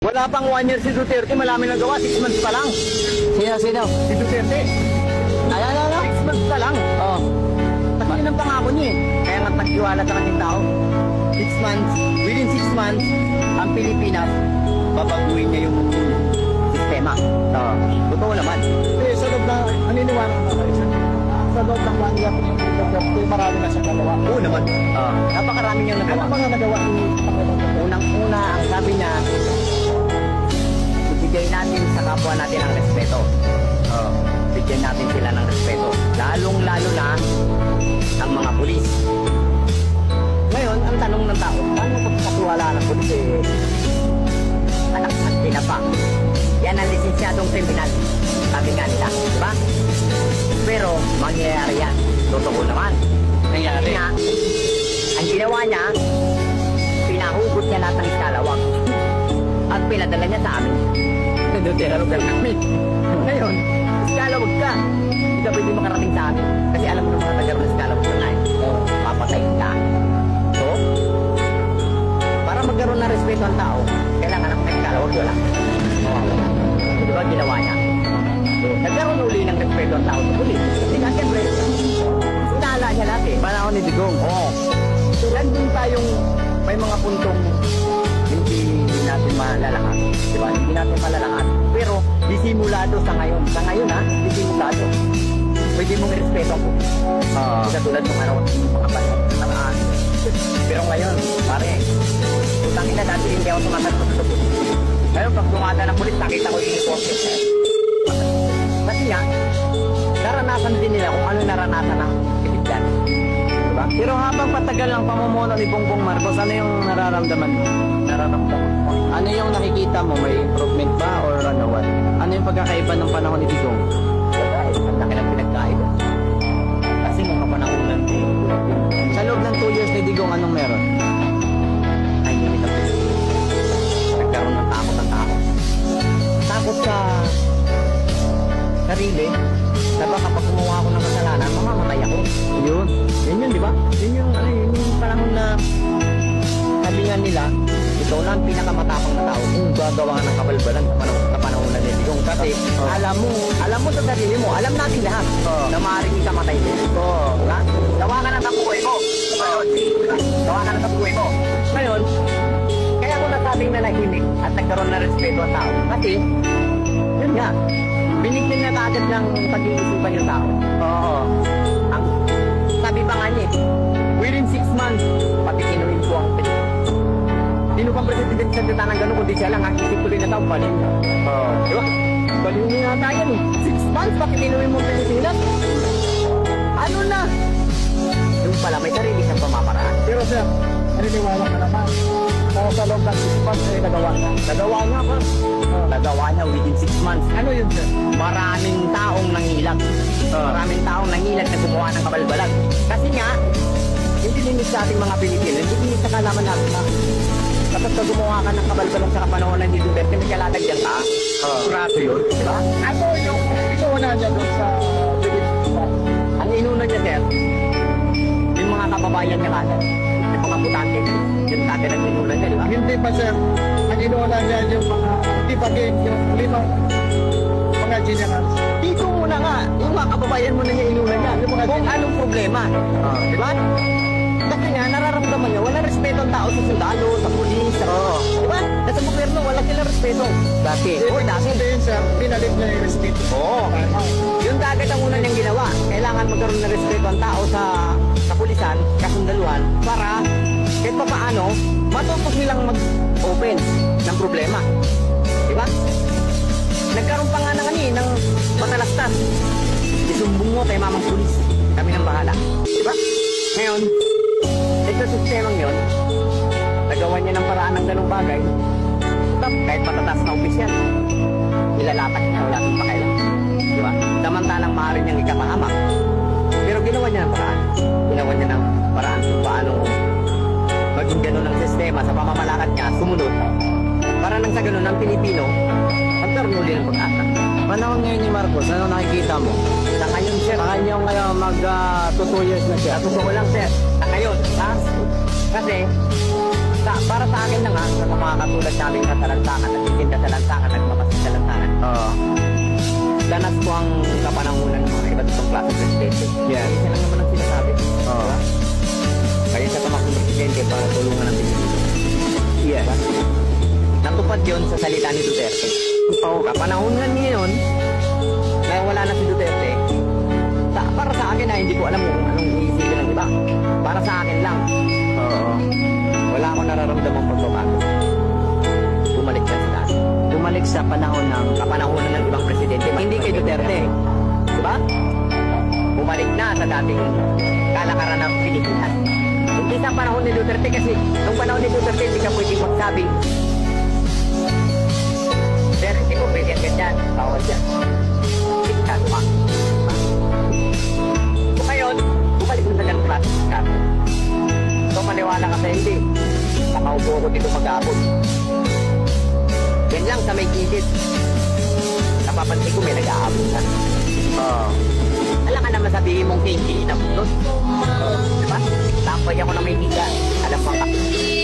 Wala pang 1 year si Duterte, malami nagawa, 6 months pa lang. Sino? Si Duterte. Ano? 6 months pa lang. Oo. Kasi yun ang pangako niya eh. Kaya nga nagtiwala sa kanyang tao. 6 months, within 6 months, ang Pilipinas, babaguhin niya yung sistema. Totoo naman. Eh, sa loob na, naniniwala ka kayo sa loob ng 1 year yung Duterte, marami na siya nagawa. Oo naman. Napakarami niyang nagawa. Ano mga nagawa ni Pangulong Duterte? Unang-una, ang sabi niya, ibigay natin sa kapwa natin ang respeto. Bigyan natin sila ng respeto. Lalong-lalo na ang mga pulis. Ngayon, ang tanong ng tao, paano pagkakatiwala ng pulis anak at tinapa? Yan ang lisensyadong kriminal. Sabi nga nila, diba? Pero, mangyayari yan. Totoo naman. Nangyayari. Nga, ang ginawa niya, pinahugot niya lahat ng iskalawag. At pinadala niya sa amin. Pinadala kami. Ngayon, iskalawag ka. Hindi ka pwede makarating sa amin. Kasi alam mo ng mga taga ng iskalawag na nga eh. Papatayin ka. So, para magkaroon ng respeto ang tao, kailangan ng iskalawag wala. Di ba ginawa niya? So, nagkaroon uli ng respeto ang tao sa pulis. Kasi nga, siyempre, sinala niya lahat eh. Panahon ni Digong. So, nandun tayong may mga puntong hindi natin malalahat. Diba? Hindi natin malalahat. Pero, disimulado sa ngayon. Sa ngayon ha, disimulado. Pwede mong respeto ako. Katulad ng ano, mga panahon. Pero ngayon, pare, utangin na dati hindi ako sumasagot sa pulis. Ngayon, pag dumada ng pulis, nakita ko yung uniform. Kasi nga, naranasan din nila kung ano naranasan ng kibigyan. Diba? Pero habang patagal ang pamumuno ni Bongbong Marcos, ano yung nararamdaman mo? Ano yung nakikita mo? May improvement ba or ano what? Ano yung pagkakaiba ng panahon ni Digong? Ang laki ng pinagkaiba. Kasi mga panahonan Sa loob ng 2 years ni Digong, anong meron? ay hindi na pwede. Nagkaroon ng takot ang tao. Takot sa sarili na baka pag gumawa ako ng kasalanan, mamamatay ako. Yun. Yun, di ba? Yun yung panahon na sabi nga nila, ikaw lang pinakamatapang na tao kung gagawa ng kabalbalan sa panahon na Digong. Kasi alam mo sa sarili mo, alam natin lahat na maaaring ikamatay din. Diba? Gawa ka na sa buhay mo. Gawa ka na sa buhay mo. Ngayon, kaya ko nasabing nanahimik at nagkaroon na respeto ang tao. Kasi, yun nga, binigyan na agad ng pag-iisipan yung tao. Ang sabi pa nga niya, within 6 months, pati kinuhin ko ang Pilipinas. Sino pang presidente sa dita ng gano'n, kundi siya lang, ang isip tuloy na tao, baliw na. Diba? Baliw na tayo eh. 6 months, pati kinuhin mo ang Pilipinas. Ano na? Yung pala, may sarili siyang pamamaraan. Pero sir, naniniwala ka naman. Sa loob ng 6 months, ay nagawa niya. Nagawa niya pa. Nagawa niya within 6 months. Ano yun sir? Maraming taong nangilag. Maraming taong nangilag na gumawa ng kabalbalan. Kasi nga, hindi linis sa ating mga Pilipino, hindi linis sa kalaman natin na kapag ka gumawa ka ng kabalbalan sa kapanahon ng Duterte, may kalatagyan ka. Surado yun, di ba? Ano yung inuuna niya doon sa Pilipinas? Ang inuna niya, sir, yung mga kababayan niya kagad, yung mga butante, yung kagad ang inuna niya, di ba? Hindi pa sir, ang inuuna niya yung mga, hindi pa yung limang mga generals. Dito muna nga, yung mga kababayan mo na niya inuna niya, yung mga kung anong problema, di ba? Kasi nga, nararamdaman niya, walang respeto ang tao sa sundalo, sa pulis, di ba? Sa gobyerno, wala silang respeto. Dati. Dati. Sabihin sir, pinalit niya yung respeto. Yung dagat ang una niyang ginawa. Kailangan magkaroon ng respeto ang tao sa kapulisan, kasundaluhan, para kahit pa paano, matutog nilang mag-open ng problema. Di ba? Nagkaroon pa nga ng matalastas. Isumbong mo kay mamang pulis. Kami nang bahala. Di ba? Ngayon, ito sistemang yun, nagawa niya ng paraan ng ganung bagay. Kahit matataas na opisyal, ilalatak niya, wala siyang pakailan. Di ba? Samantalang maaari niyang ikapahamak. Pero ginawa niya ng paraan. Ginawa niya ng paraan kung paano maging ganun ang sistema sa pamamalakad niya, sumunod. Para nang sa ganun, ang Pilipino, magkaroon uli ng pag-asa. Panahon ngayon ni Marcos, ano nakikita mo? Sa ngayon, sir. Sa kanyang ngayon, mag-2 years na siya. Sa totoo lang, sir. Sa ngayon, kasi, para sa akin na nga, sa mga katulad naming natalantakan at ka sa lansangan, nagmamasid sa lansangan. Oo. Danas ko ang kapanahunan ng mga iba't ibang klase presidente. Yes. Isa lang naman ang sinasabi. Oo. Kaya sa tumakbong presidente para tulungan ang Pilipino. Yes. Natupad yun sa salita ni Duterte. Oo. Kapanahunan ngayon, na wala na si Duterte, para sa akin na hindi ko alam kung anong iisipin ng iba. Para sa akin lang, Oo. wala akong nararamdamang pagbabago. Bumalik na sa dati. Bumalik sa panahon ng Kapanahunan ng ibang presidente. Hindi kay Duterte. Diba? Bumalik na sa dating kalakaran ng Pilipinas. Hindi sa panahon ni Duterte kasi nung panahon ni Duterte hindi ka pwedeng magsabing pero hindi ko pwede ang ganyan. Bawal yan. Diktat pa. So ngayon, bumalik na sa ganang klase diktat. So maniwala ka sa hindi. Nakaupo ko dito mag-aabot. Yan lang sa may gilid. Napapansin ko may nag-aabot na. Oo. Alam ka naman sabihin mong kingi na doon. Diba? Tapoy ako na may higa. Alam mo ka.